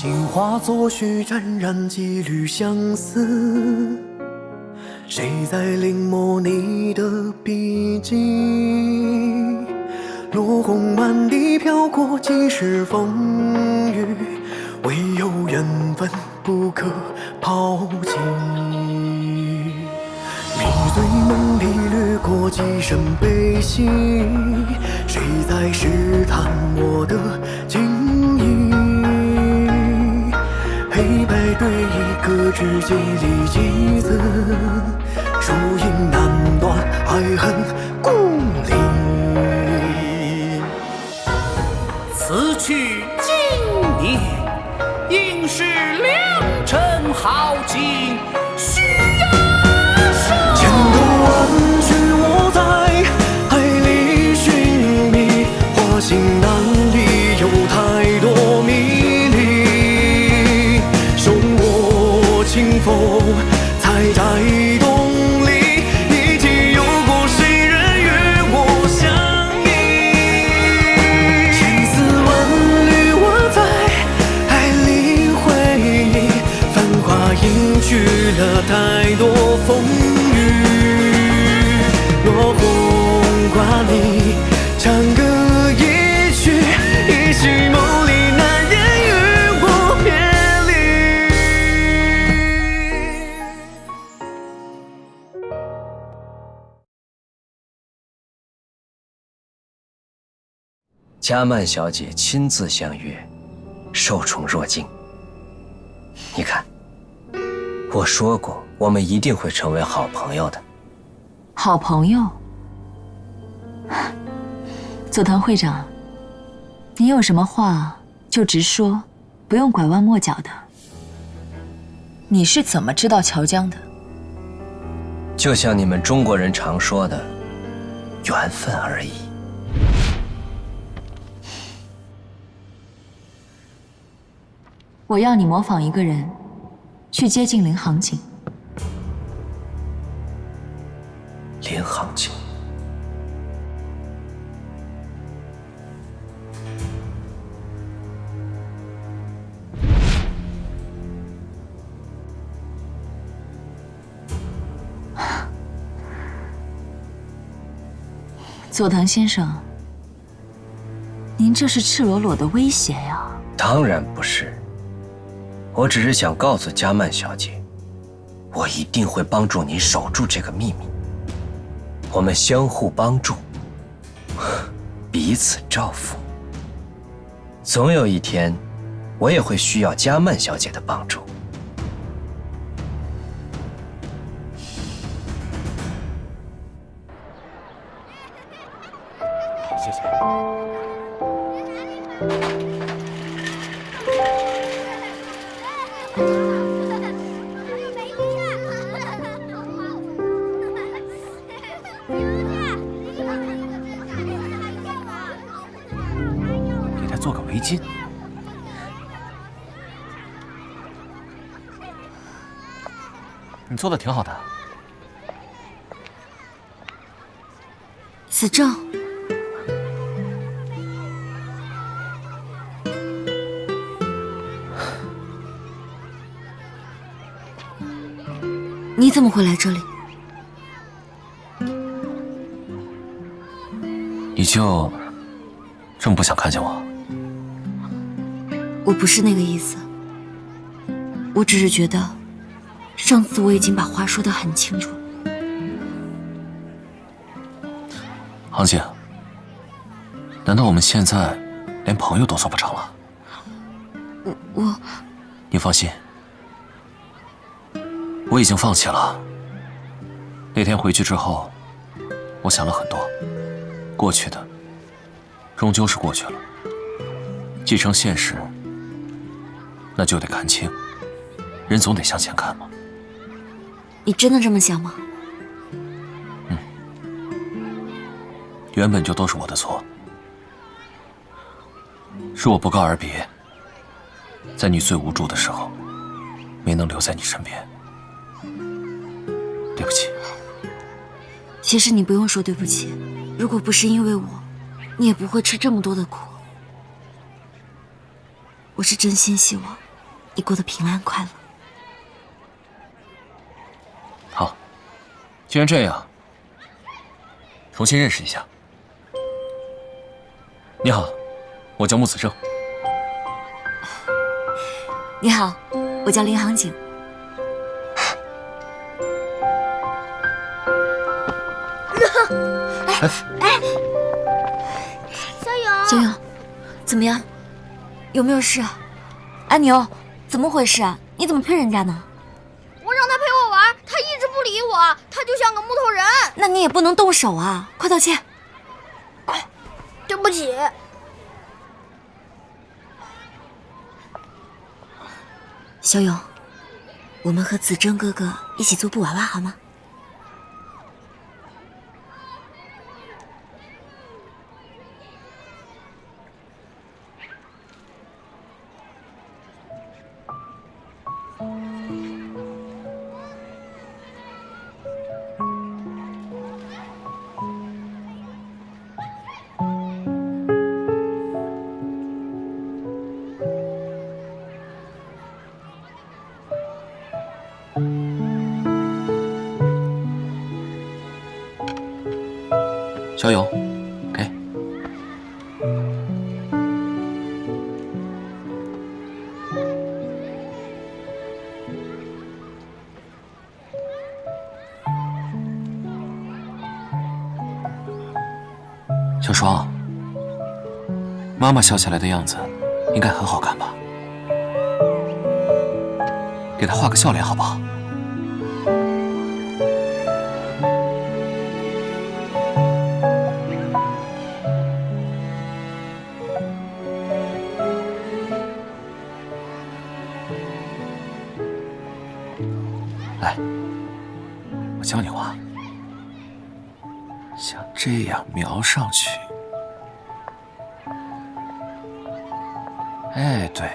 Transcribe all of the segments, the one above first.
心化作絮，沾染几缕相思。谁在临摹你的笔迹？落红满地飘过几世风雨，唯有缘分不可抛弃。迷醉梦里掠过几声悲喜，谁在试探我的情意？黑白对弈，各执几厘几字，输赢难断，爱恨故里。此去经年，应是良辰好景，需要守。千头万绪我在海里寻觅，花心难离，有太多迷离。手握清风，采摘动力，一起有过谁人与我相依？千丝万缕我在海里回忆，繁华隐去了太多风雨。落红挂里，长歌一曲，一夕梦里难言与我别离。加曼小姐亲自相约，受宠若惊。你看，我说过，我们一定会成为好朋友的。好朋友，佐藤会长，你有什么话就直说，不用拐弯抹角的。你是怎么知道乔江的？就像你们中国人常说的，缘分而已。我要你模仿一个人，去接近林航景。林航景，佐藤先生，您这是赤裸裸的威胁呀！当然不是，我只是想告诉加曼小姐，我一定会帮助你守住这个秘密。我们相互帮助，彼此照拂。总有一天，我也会需要加曼小姐的帮助。谢谢。给他做个围巾。你做的挺好的。子正，你怎么会来这里？你就这么不想看见我？我不是那个意思，我只是觉得，上次我已经把话说得很清楚。航姐，难道我们现在连朋友都做不成了？你放心，我已经放弃了。那天回去之后，我想了很多，过去的终究是过去了，既成现实，那就得看清，人总得向前看嘛。你真的这么想吗？原本就都是我的错，是我不告而别，在你最无助的时候，没能留在你身边，对不起。其实你不用说对不起，如果不是因为我，你也不会吃这么多的苦。我是真心希望你过得平安快乐。好，既然这样，重新认识一下。你好，我叫穆子正。你好，我叫林航景。小勇，怎么样？有没有事啊？阿牛，怎么回事啊？你怎么骗人家呢？我让他陪我玩，他一直不理我，他就像个木头人。那你也不能动手啊！快道歉。对不起。小勇，我们和子珍哥哥一起做布娃娃好吗？小勇，给。小双，妈妈笑起来的样子应该很好看吧？给她画个笑脸好不好？来，我教你画，像这样描上去。哎，对，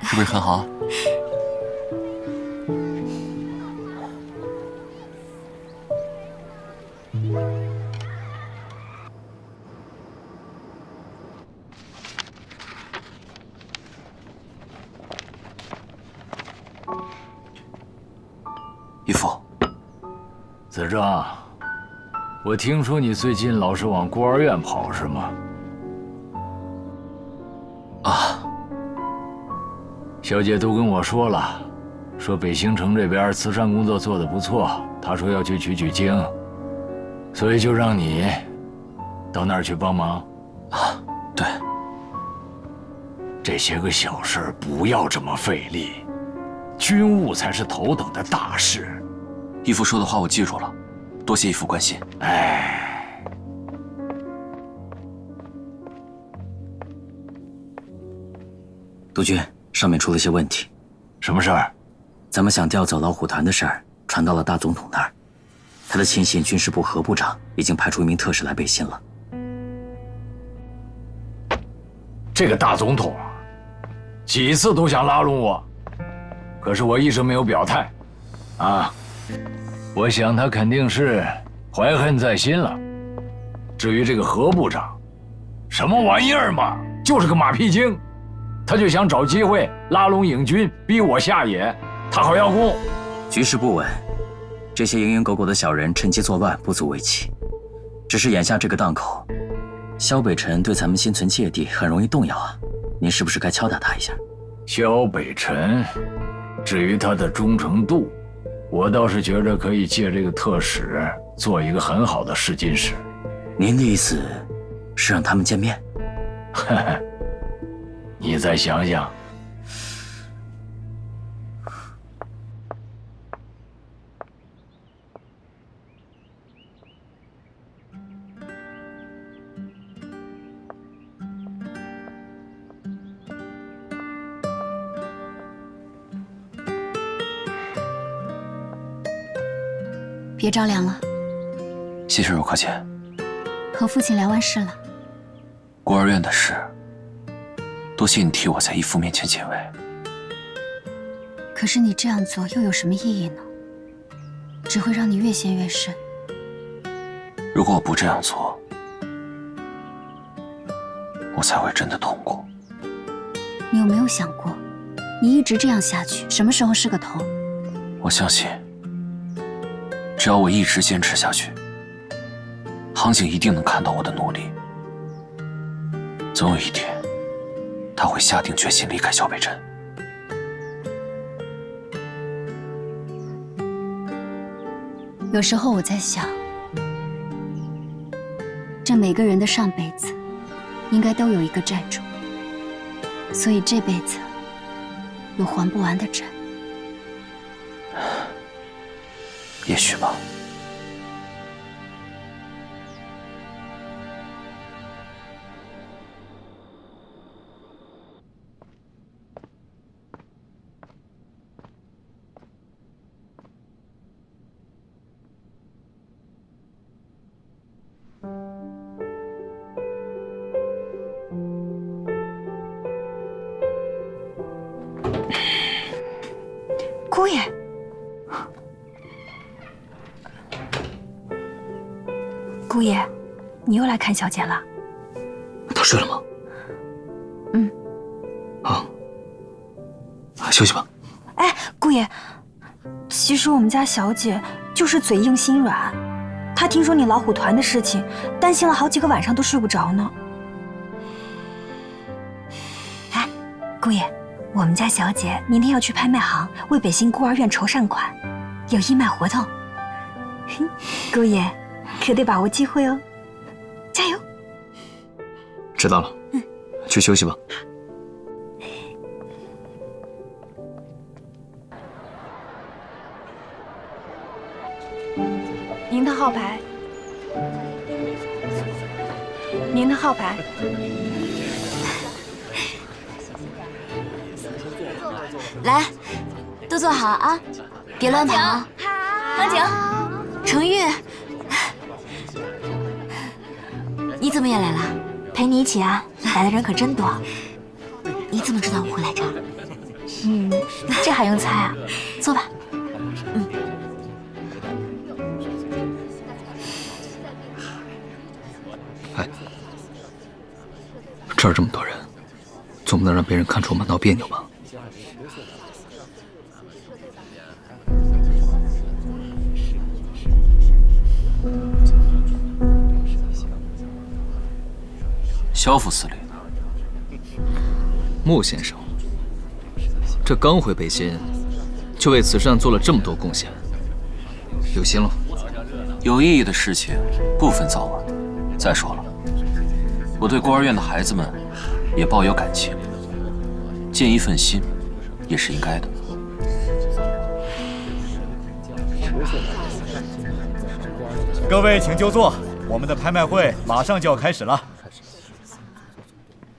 是不是很好？义父，子正，我听说你最近老是往孤儿院跑，是吗？啊，小姐都跟我说了，说北兴城这边慈善工作做得不错，她说要去取经，所以就让你到那儿去帮忙。啊，对，这些个小事不要这么费力，军务才是头等的大事。义父说的话我记住了，多谢义父关心。哎，督军，上面出了些问题。什么事儿？咱们想调走老虎团的事儿传到了大总统那儿，他的亲信军事部何部长已经派出一名特使来北信了。这个大总统几次都想拉拢我，可是我一直没有表态。啊，我想他肯定是怀恨在心了。至于这个何部长，什么玩意儿嘛，就是个马屁精，他就想找机会拉拢影军，逼我下野，他好邀功。局势不稳，这些蝇营狗苟的小人趁机作乱，不足为奇。只是眼下这个档口，萧北辰对咱们心存芥蒂，很容易动摇啊。您是不是该敲打他一下？萧北辰，至于他的忠诚度，我倒是觉着可以借这个特使做一个很好的试金石。您的意思是让他们见面？呵呵，你再想想。别着凉了，谢谢柔客姐。和父亲聊完事了。孤儿院的事，多谢你替我在义父面前解围。可是你这样做又有什么意义呢？只会让你越陷越深。如果我不这样做，我才会真的痛苦。你有没有想过，你一直这样下去，什么时候是个头？我相信，只要我一直坚持下去，杭景一定能看到我的努力。总有一天，他会下定决心离开小北镇。有时候我在想，这每个人的上辈子，应该都有一个债主，所以这辈子有还不完的债。也许吧。姑爷，姑爷，你又来看小姐了？她睡了吗？嗯。啊，休息吧。哎，姑爷，其实我们家小姐就是嘴硬心软，她听说你老虎团的事情，担心了好几个晚上都睡不着呢。哎，姑爷。我们家小姐明天要去拍卖行为北新孤儿院筹善款，有义卖活动。姑爷，可得把握机会哦，加油！知道了，去休息吧。您的号牌，您的号牌。来，都坐好啊，别乱跑啊！杭景，程玉，你怎么也来了？陪你一起啊，来的人可真多。你怎么知道我会来这儿？这还用猜啊？坐吧。哎，这儿这么多人，总不能让别人看出我们闹别扭吧？萧副司令，穆先生，这刚回北新，就为慈善做了这么多贡献，有心了。有意义的事情不分早晚。再说了，我对孤儿院的孩子们也抱有感情，尽一份心也是应该的。各位请就坐，我们的拍卖会马上就要开始了。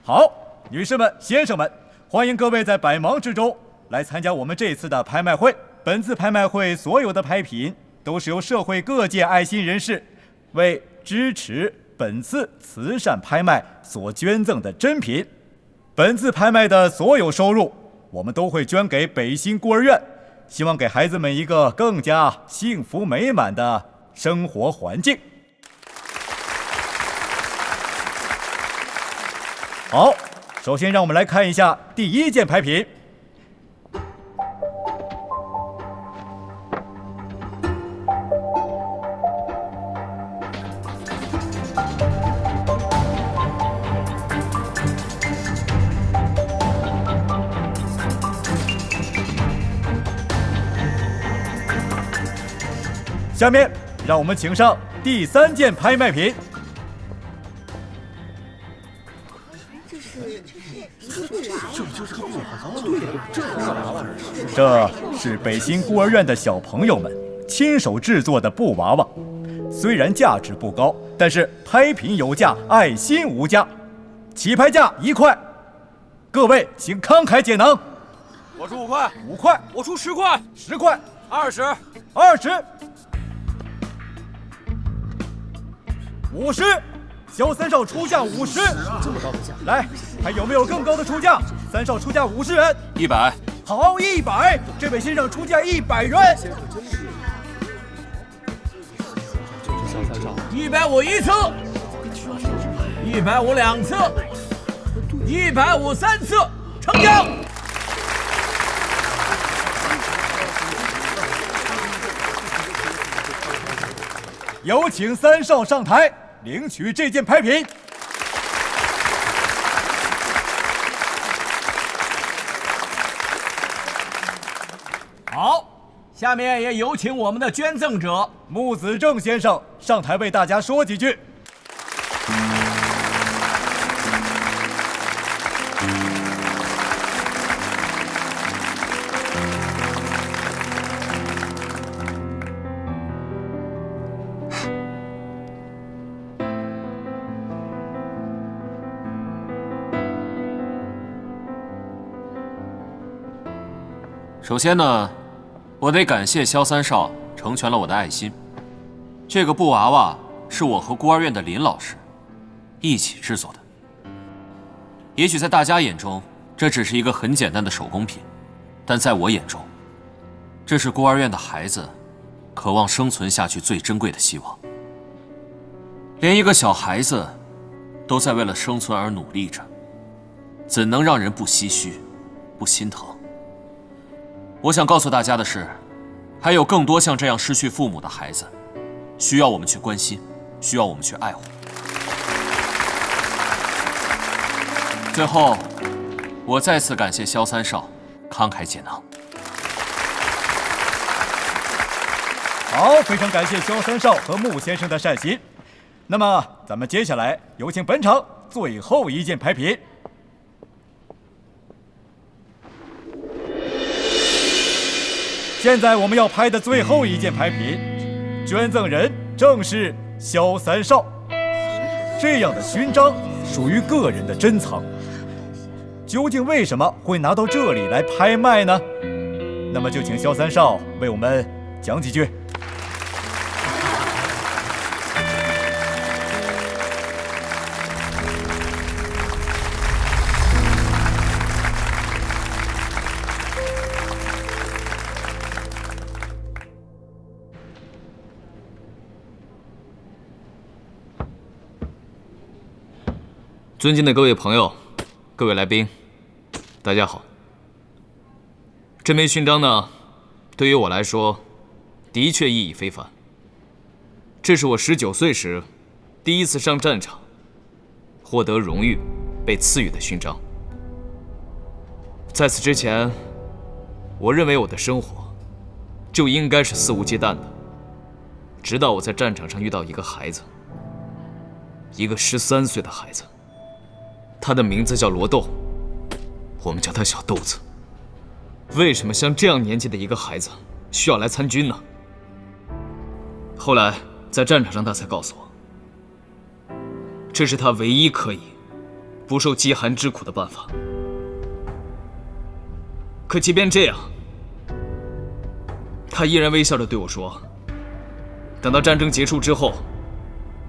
好，女士们、先生们，欢迎各位在百忙之中来参加我们这次的拍卖会。本次拍卖会所有的拍品都是由社会各界爱心人士为支持本次慈善拍卖所捐赠的珍品。本次拍卖的所有收入，我们都会捐给北新孤儿院，希望给孩子们一个更加幸福美满的生活环境。好，首先让我们来看一下第一件拍品。下面让我们请上第三件拍卖品。这是北新孤儿院的小朋友们亲手制作的布娃娃，虽然价值不高，但是拍品有价，爱心无价。起拍价1块，各位请慷慨解囊。我出5块，5块，我出10块，10块，20， 50，萧三少出价50，这么高的价，来，还有没有更高的出价？三少出价50元，100，好，100，这位先生出价100元，150一次，150 2次，150 3次，成交。有请三少上台领取这件牌品。好，下面也有请我们的捐赠者穆子正先生上台为大家说几句。首先呢，我得感谢萧三少成全了我的爱心。这个布娃娃是我和孤儿院的林老师一起制作的。也许在大家眼中，这只是一个很简单的手工品，但在我眼中，这是孤儿院的孩子渴望生存下去最珍贵的希望。连一个小孩子都在为了生存而努力着，怎能让人不唏嘘、不心疼？我想告诉大家的是，还有更多像这样失去父母的孩子，需要我们去关心，需要我们去爱护。最后，我再次感谢萧三少慷慨解囊。好，非常感谢萧三少和穆先生的善心。那么，咱们接下来有请本场最后一件牌品。现在我们要拍的最后一件牌品，捐赠人正是萧三少。这样的勋章属于个人的珍藏，究竟为什么会拿到这里来拍卖呢？那么就请萧三少为我们讲几句。尊敬的各位朋友、各位来宾，大家好。这枚勋章呢，对于我来说，的确意义非凡。这是我19岁时第一次上战场，获得荣誉，被赐予的勋章。在此之前，我认为我的生活就应该是肆无忌惮的，直到我在战场上遇到一个孩子，一个13岁的孩子。他的名字叫罗豆，我们叫他小豆子。为什么像这样年纪的一个孩子需要来参军呢？后来在战场上，他才告诉我，这是他唯一可以不受饥寒之苦的办法。可即便这样，他依然微笑着对我说，等到战争结束之后，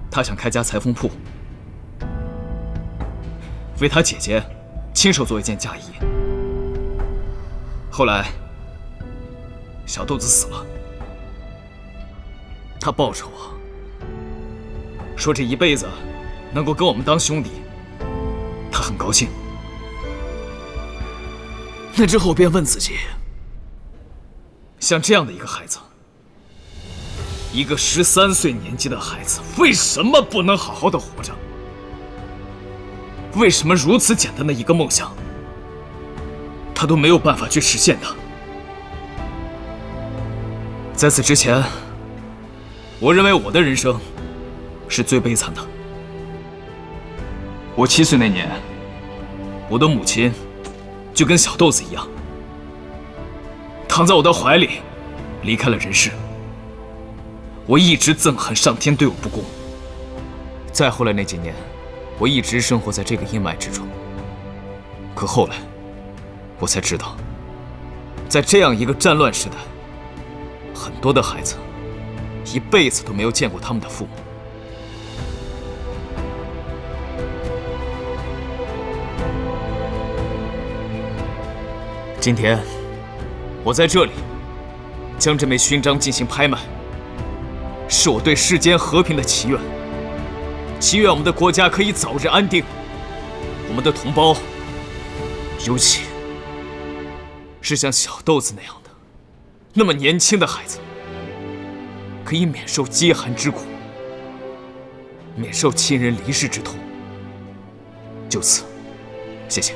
他想开家裁缝铺，为他姐姐亲手做一件嫁衣。后来，小豆子死了，他抱着我说，这一辈子能够跟我们当兄弟，他很高兴。那之后，我便问自己，像这样的一个孩子，一个13岁年纪的孩子，为什么不能好好的活着？为什么如此简单的一个梦想，他都没有办法去实现它？在此之前，我认为我的人生是最悲惨的。我7岁那年，我的母亲就跟小豆子一样，躺在我的怀里，离开了人世。我一直憎恨上天对我不公。再后来那几年，我一直生活在这个阴霾之中。可后来，我才知道，在这样一个战乱时代，很多的孩子一辈子都没有见过他们的父母。今天，我在这里将这枚勋章进行拍卖，是我对世间和平的祈愿。祈愿我们的国家可以早日安定，我们的同胞，尤其是像小豆子那样的，那么年轻的孩子，可以免受饥寒之苦，免受亲人离世之痛。就此，谢谢。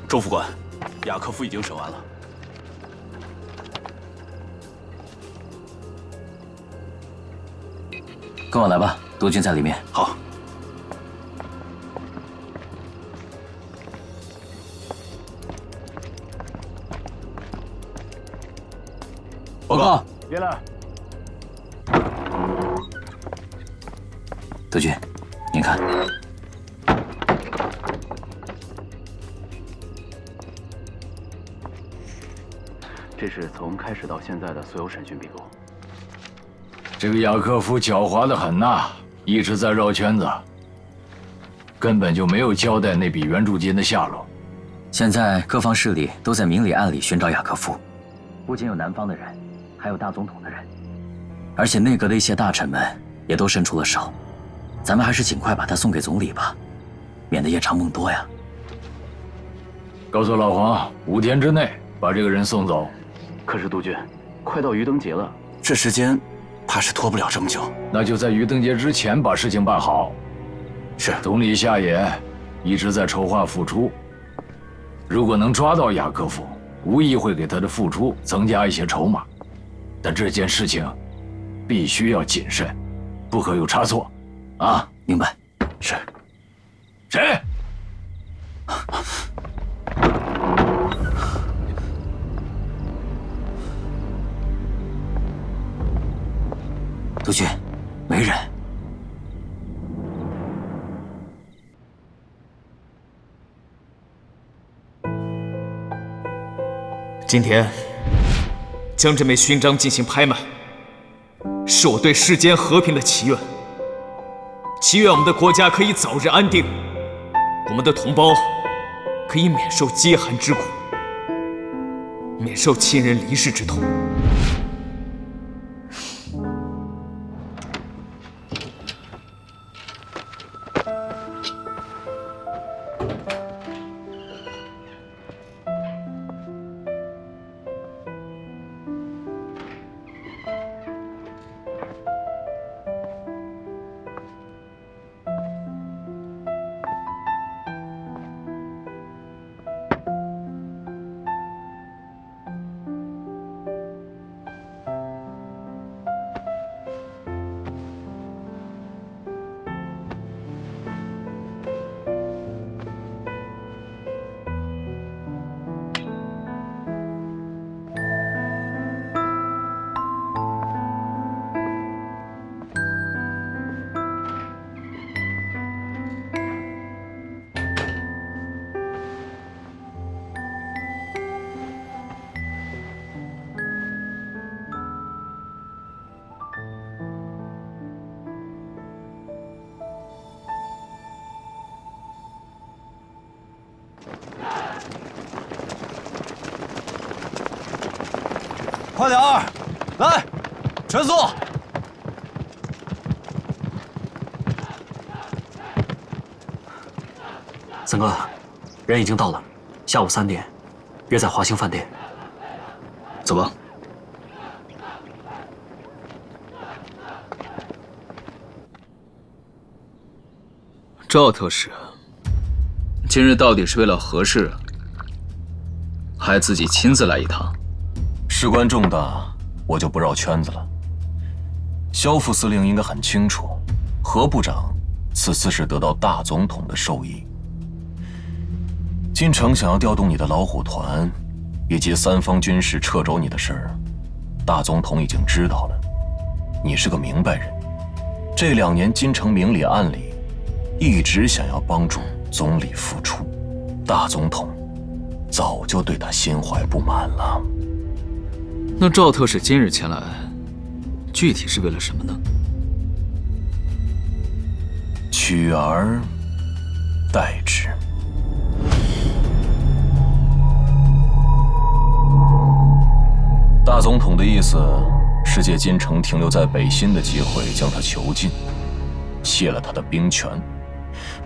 周副官，雅克夫已经审完了。跟我来吧，督军在里面。好。报告。进来。督军，您看。 这是从开始到现在的所有审讯笔录。这个雅克夫狡猾得很呐，一直在绕圈子，根本就没有交代那笔援助金的下落。现在各方势力都在明里暗里寻找雅克夫，不仅有南方的人，还有大总统的人，而且内阁的一些大臣们也都伸出了手。咱们还是尽快把他送给总理吧，免得夜长梦多呀。告诉老黄，5天之内把这个人送走。 可是督军，快到鱼灯节了，这时间怕是拖不了这么久。那就在鱼灯节之前把事情办好。是。总理夏野一直在筹划复出，如果能抓到雅克夫，无疑会给他的复出增加一些筹码。但这件事情必须要谨慎，不可有差错。啊，明白。是。谁？ 督军，没人。今天将这枚勋章进行拍卖，是我对世间和平的祈愿。祈愿我们的国家可以早日安定，我们的同胞可以免受饥寒之苦，免受亲人离世之痛。 快点儿，来，全速！三哥，人已经到了，下午3点，约在华兴饭店。走吧。赵特使，今日到底是为了何事？还自己亲自来一趟？ 事关重大，我就不绕圈子了。萧副司令应该很清楚，何部长此次是得到大总统的授意。金城想要调动你的老虎团，以及3方军事掣肘你的事儿，大总统已经知道了。你是个明白人，这2年金城明里暗里一直想要帮助总理复出，大总统早就对他心怀不满了。那赵特使今日前来，具体是为了什么呢？取而代之。大总统的意思是借金城停留在北新的机会将他囚禁，卸了他的兵权。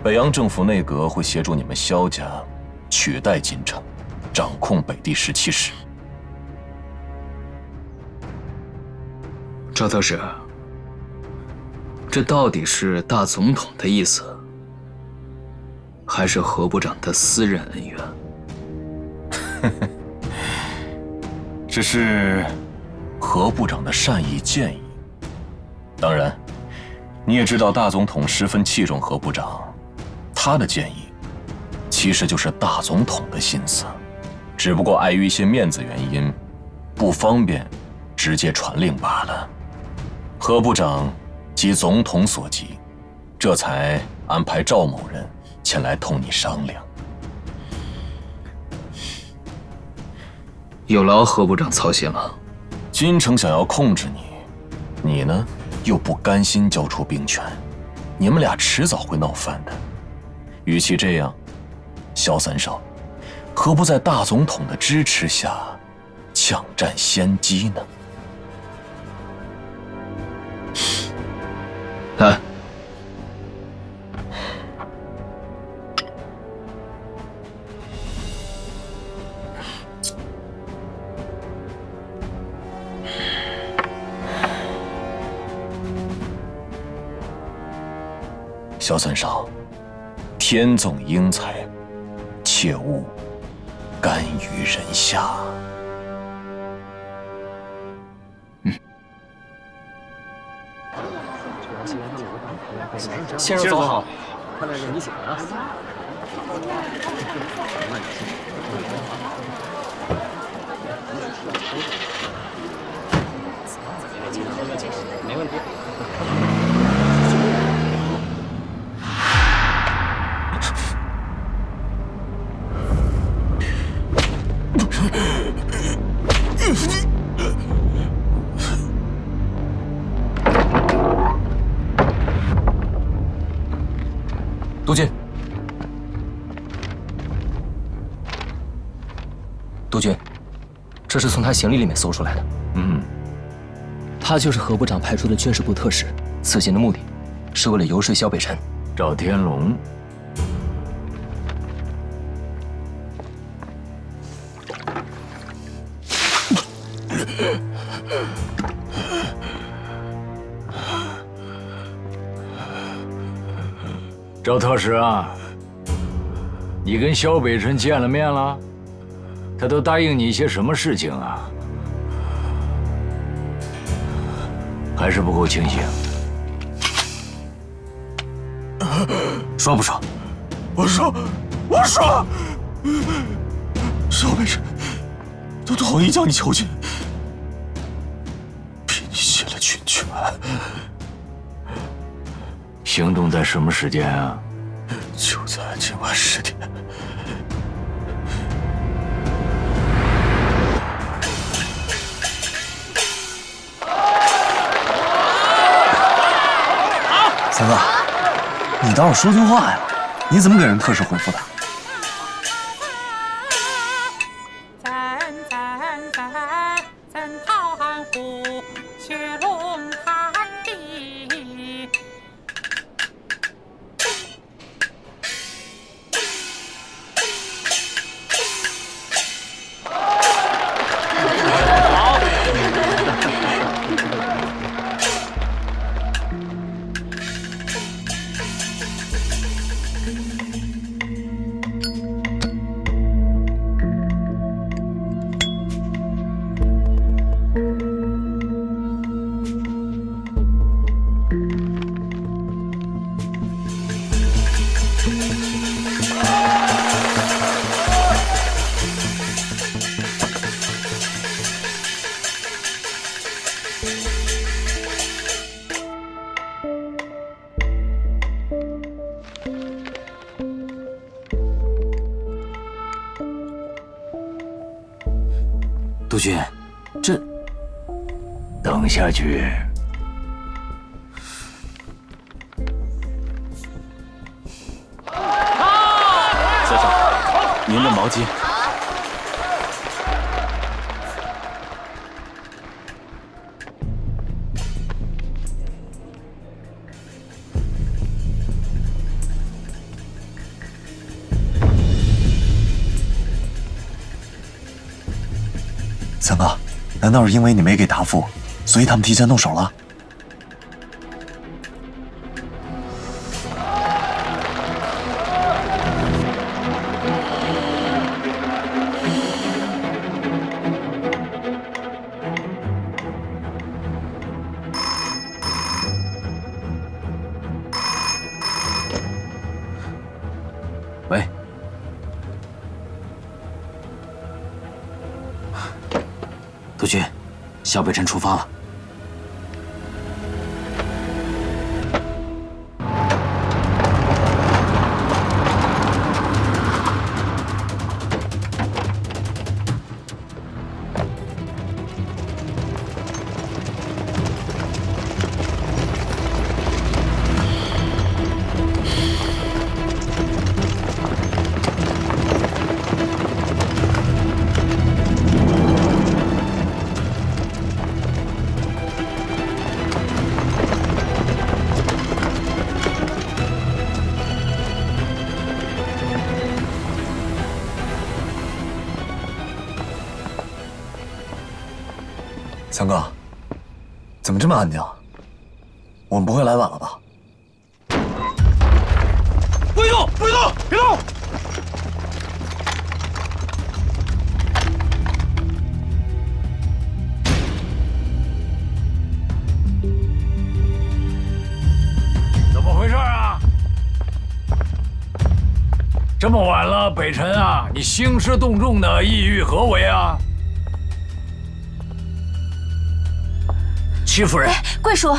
北洋政府内阁会协助你们萧家取代金城，掌控北地17市。赵特使，这到底是大总统的意思，还是何部长的私人恩怨？这是何部长的善意建议。当然，你也知道大总统十分器重何部长，他的建议其实就是大总统的心思，只不过碍于一些面子原因，不方便直接传令罢了。何部长急总统所急，这才安排赵某人前来同你商量。有劳何部长操心了。金城想要控制你，你呢又不甘心交出兵权，你们俩迟早会闹翻的。与其这样，萧三少，何不在大总统的支持下抢占先机呢？来，萧三少，天纵英才，切勿干预人下。先生走好，看来是你请的啊。没问题。督军，督军，这是从他行李里面搜出来的。他就是何部长派出的军事部特使。此行的目的，是为了游说萧北辰。赵天龙，赵特使啊，你跟萧北辰见了面了？他都答应你些什么事情啊？还是不够清醒？说不说？我说，萧北辰都同意将你囚禁，逼你卸了军权。行动在什么时间啊？就在今晚10点。三哥，你倒是说句话呀！你怎么给人特使回复的？督军，等下去。先生，您的毛巾。三哥，难道是因为你没给答复，所以他们提前动手了？喂，督军，小北辰出发了。三哥，怎么这么安静？我们不会来晚了吧？不许动！不许动！别动！怎么回事啊？这么晚了，北辰啊，你兴师动众的，意欲何为啊？戚夫人，贵叔，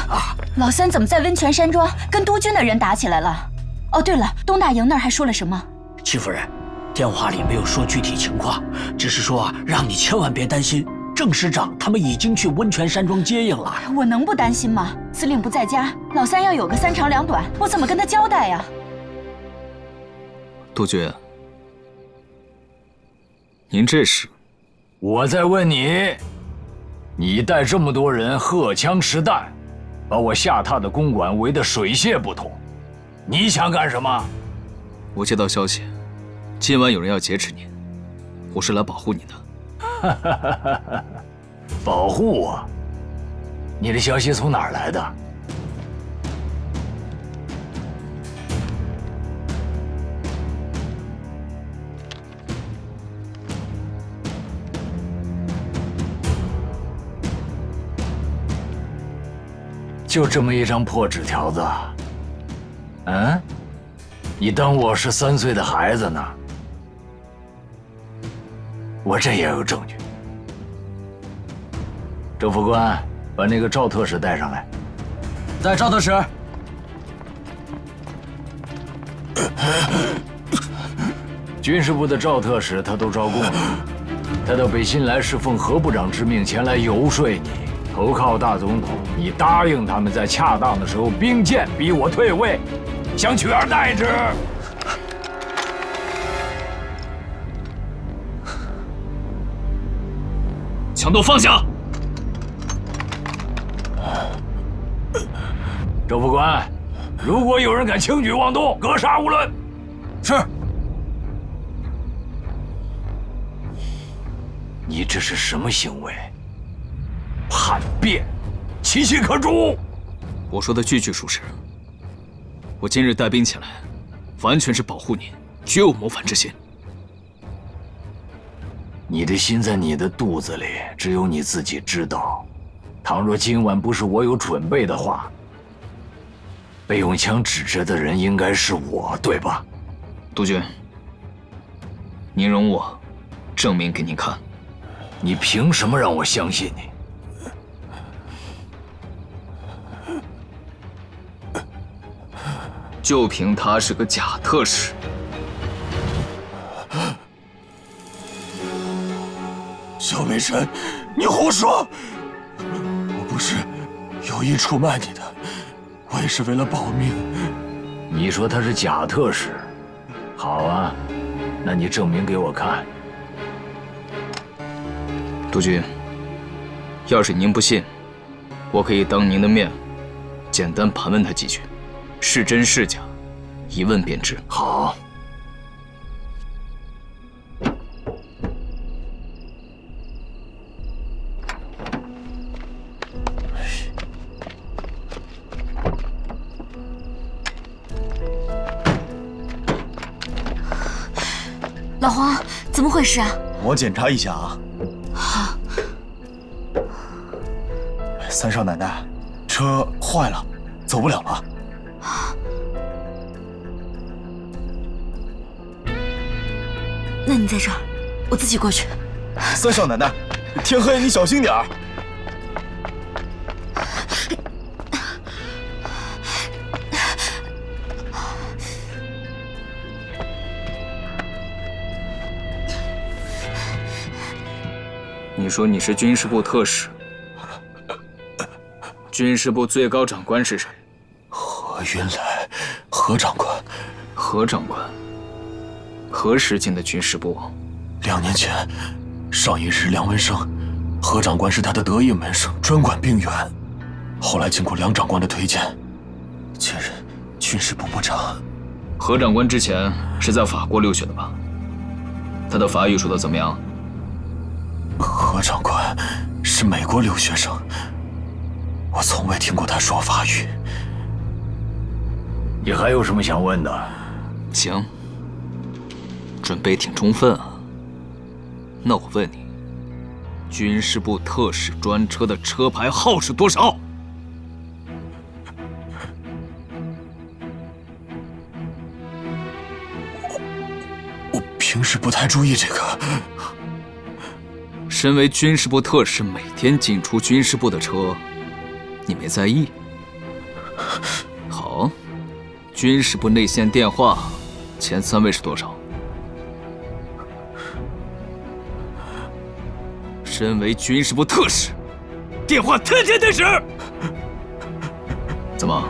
老三怎么在温泉山庄跟督军的人打起来了？哦，对了，东大营那儿还说了什么？戚夫人，电话里没有说具体情况，只是说让你千万别担心，郑师长他们已经去温泉山庄接应了。我能不担心吗？司令不在家，老三要有个三长两短，我怎么跟他交代呀？督军，您这是？我在问你。你带这么多人荷枪实弹，把我下榻的公馆围得水泄不通，你想干什么？我接到消息，今晚有人要劫持您，我是来保护你的。保护我？你的消息从哪儿来的？就这么一张破纸条子，嗯？你当我是3岁的孩子呢？我这也有证据。周副官，把那个赵特使带上来。在赵特使。军事部的赵特使他都招供了，他到北新来是奉何部长之命前来游说你。投靠大总统，你答应他们在恰当的时候兵谏，逼我退位，想取而代之。枪都放下！周副官，如果有人敢轻举妄动，格杀勿论。是。你这是什么行为？叛变，其心可诛。我说的句句属实。我今日带兵前来，完全是保护你，绝有谋反之心。你的心在你的肚子里，只有你自己知道。倘若今晚不是我有准备的话，被用枪指着的人应该是我，对吧？督军，您容我证明给您看。你凭什么让我相信你？就凭他是个假特使。小北辰，你胡说！我不是有意出卖你的，我也是为了保命。你说他是假特使，好啊，那你证明给我看。督军，要是您不信，我可以当您的面，简单盘问他几句，是真是假，一问便知。好。老黄，怎么回事啊？我检查一下啊。好。三少奶奶，车坏了，走不了了。那你在这儿，我自己过去。三少奶奶，天黑你小心点儿。你说你是军事部特使，军事部最高长官是谁？何云来，何长官。何长官，何时进的军事部？2年前，上一是梁文生，何长官是他的得意门生，专管兵员。后来经过梁长官的推荐，接任军事部部长。何长官之前是在法国留学的吧？他的法语说的怎么样？何长官是美国留学生，我从未听过他说法语。你还有什么想问的？行，准备挺充分啊。那我问你，军事部特使专车的车牌号是多少？我平时不太注意这个。身为军事部特使，每天进出军事部的车，你没在意？好，军事部内线电话前3位是多少？身为军事部特使，电话天天得使。怎么，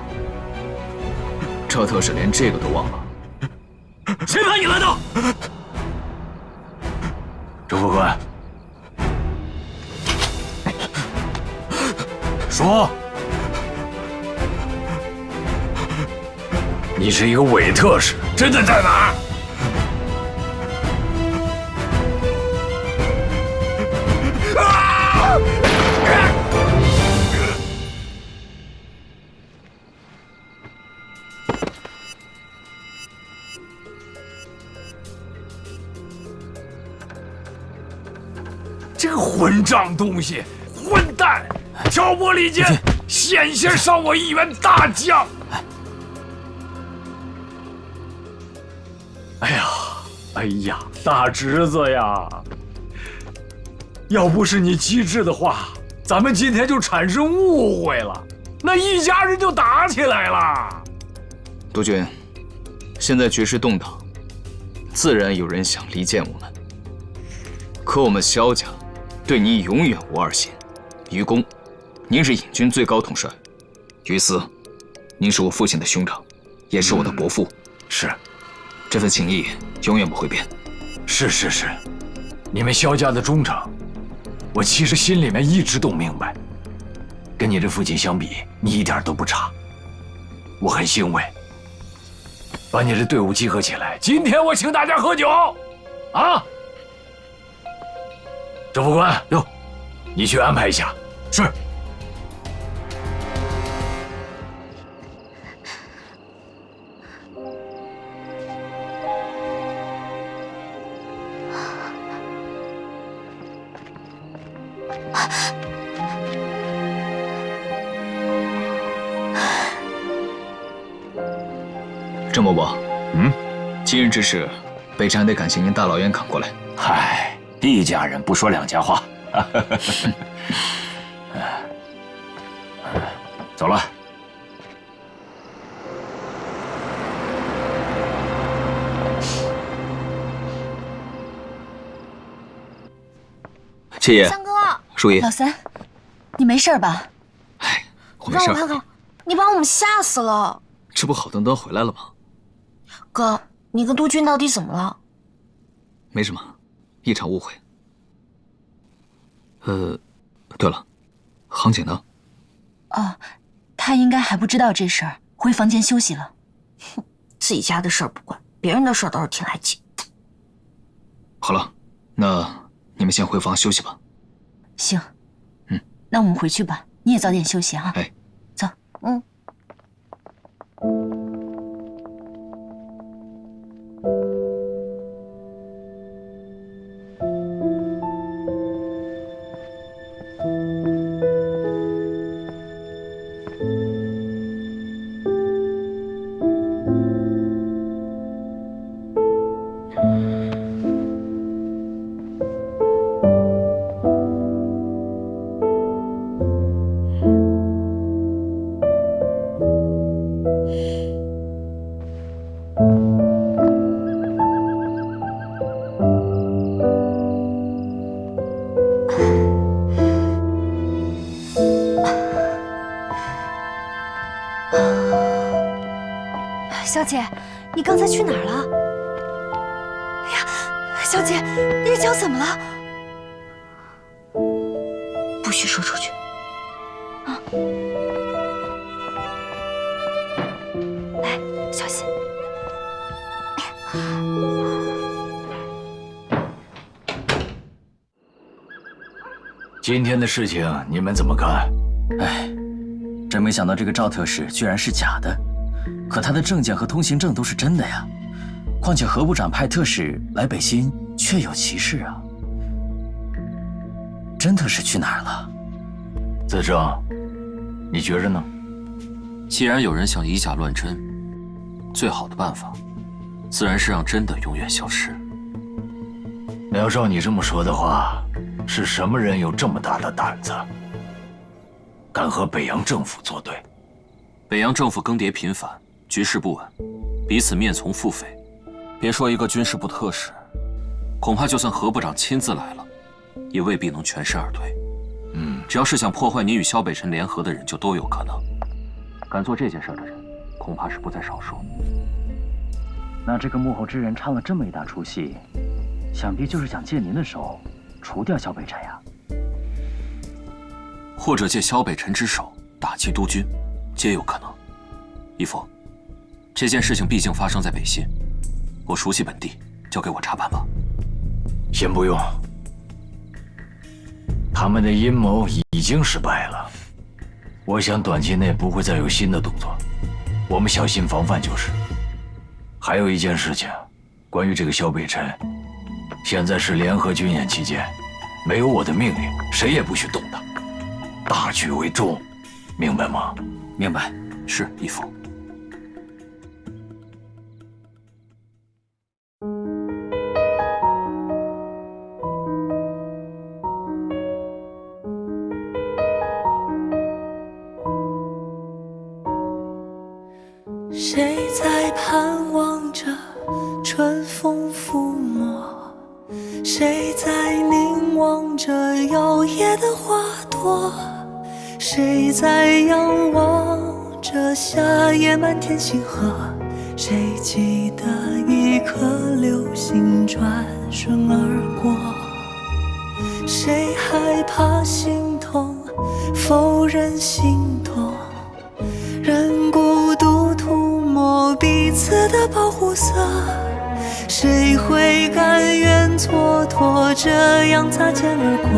赵特使连这个都忘了？谁派你来的？周副官。说，你是一个伪特使，真的在哪儿？这个混账东西，混蛋！挑拨离间，险些伤我一员大将。哎呀，大侄子呀！要不是你机智的话，咱们今天就产生误会了，那一家人就打起来了。督军，现在局势动荡，自然有人想离间我们。可我们萧家对你永远无二心。于公，您是引军最高统帅；于私，您是我父亲的兄长，也是我的伯父。是，这份情谊永远不会变。是，你们萧家的忠诚，我其实心里面一直都明白。跟你这父亲相比，你一点都不差，我很欣慰。把你这队伍集合起来，今天我请大家喝酒，啊！周副官，哟，你去安排一下。是。郑伯伯，今日之事，北辰还得感谢您大老远赶过来。嗨，一家人不说两家话。走了。七爷，三哥，叔爷，老三，你没事吧？回事？让我看看，你把我们吓死了。这不好端端回来了吗？哥，你跟督军到底怎么了？没什么，一场误会。对了，杭姐呢？哦，她应该还不知道这事儿，回房间休息了。哼，自己家的事儿不管，别人的事儿倒是挺来气。好了，那你们先回房休息吧。行，那我们回去吧，你也早点休息啊。哎，走。小姐，你刚才去哪儿了？哎呀，小姐，你的脚怎么了？不许说出去。来，小心。今天的事情你们怎么看？哎，真没想到这个赵特使居然是假的，可他的证件和通行证都是真的呀。况且何部长派特使来北新，确有其事啊。真特使去哪儿了？子正，你觉着呢？既然有人想以假乱真，最好的办法，自然是让真的永远消失。那要照你这么说的话，是什么人有这么大的胆子，敢和北洋政府作对？北洋政府更迭频繁，局势不稳，彼此面从腹诽。别说一个军事部特使，恐怕就算何部长亲自来了，也未必能全身而退。只要是想破坏你与萧北辰联合的人，就都有可能。敢做这件事的人，恐怕是不在少数。那这个幕后之人插了这么一大出戏，想必就是想借您的手除掉萧北辰呀。或者借萧北辰之手打击督军，皆有可能。义父，这件事情毕竟发生在北新，我熟悉本地，交给我查办吧。先不用，他们的阴谋已经失败了，我想短期内不会再有新的动作，我们小心防范就是。还有一件事情，关于这个萧北辰，现在是联合军演期间，没有我的命令，谁也不许动他，大局为重，明白吗？明白，是义父。谁在盼望着春风抚摸？谁在凝望着摇曳的花朵？谁在仰望着夏夜满天星河？谁记得一颗流星转瞬而过？谁害怕心痛，否认心痛？任孤独涂抹彼此的保护色，谁会甘愿蹉跎这样擦肩而过？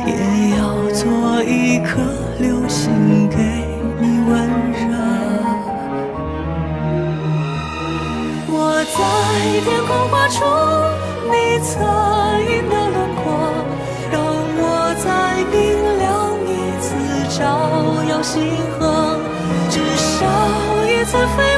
也要做一颗流星给你温热。我在天空画出你侧影的轮廓，让我在明亮一次照耀星河，至少一次飞